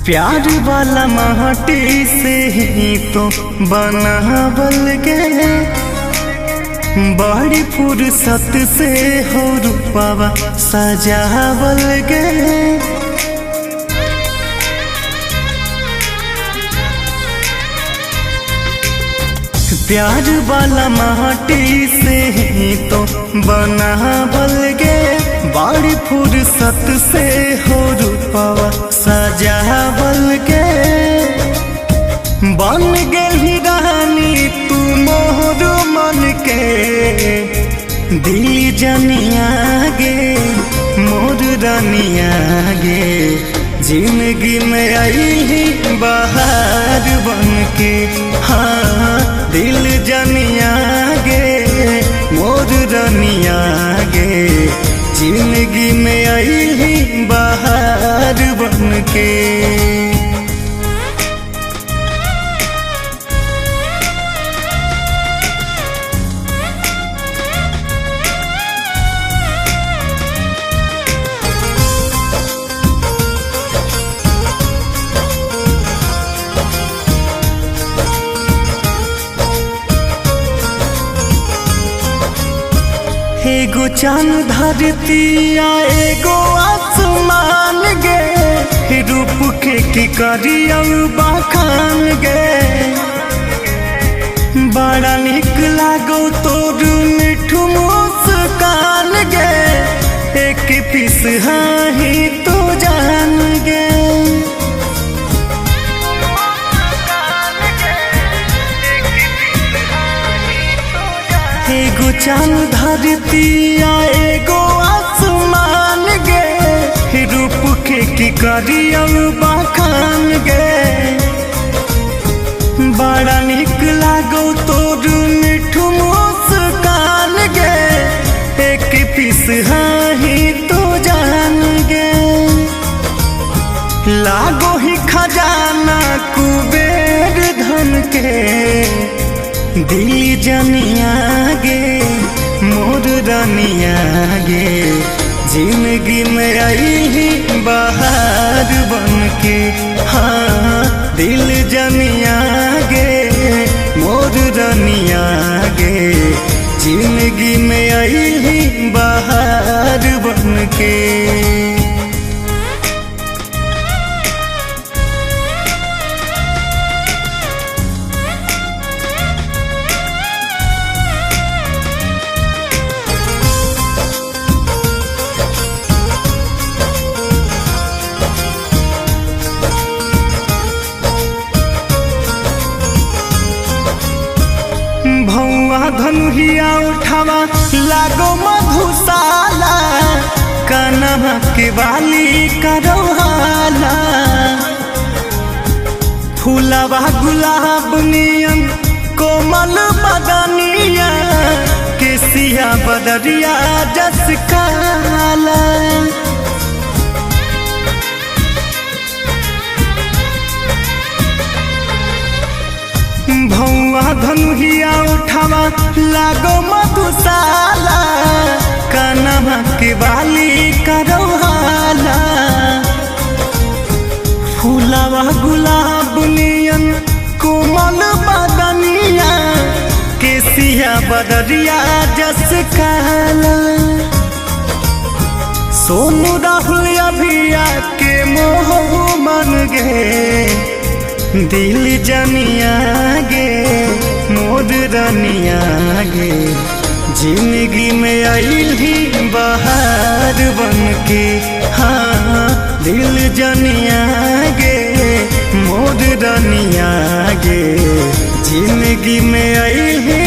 प्यार वाला माटी से ही तो बनावल गे, बड़ी फुर्सत से हो रूपावा सजावल गे। प्यार वाला माटी से ही तो बनावल गे, बड़ी फुर्सत से हो रूपावा सजावल गे। बन गई रानी तू मोर मन के, दिल जनिया गे मोर रानिया गे। जिंदगी में आई ही बाहर बन के, हाँ दिल जनिया गे मोर रानिया गे। जिंदगी में आई ही बाहर बन के। एगो चांद धरती आ एगो आसमान गे, रूप के करिया बखान गे। बड़ा निक लागो तोर मिठू मुस्कान गे, एक पीस ही तो जान गे। एगो चांद धरती आ एगो आसमान गे, रूप के करिया बखान गे। बड़ा निक लागो तोर मिठू मुस्कान गे, एक पीस ही तो जान गे। लागो ही खजाना कुबेर धन के, दिल जनिया गे मोर रानिया गे। जिंदगी में आई ही बाहर बन के, हाँ दिल जनिया गे मोर रानिया गे। जिंदगी में आई ही बाहर बन के। भौआ धनुहिया उठावा लागो मधुशाला, कान्हा के बाली करौहाला। फूलवा गुलाब नियन कोमल बदनिया, केसिया बदरिया जस काला। भौआ धनुहिया उठावा लागो मधुशाला, कान्हा के बाली करौहाला। फूलवा गुलाब नियन कोमल बदनिया, केसिया बदरिया जस काला। सोनू राहुल अभिया के मोह मन गे, दिल जनिया गे मोर रानिया गे। जिंदगी में आई ही बाहर बन के, हाँ दिल जनिया गे मोर रानिया गे। जिंदगी में आई ही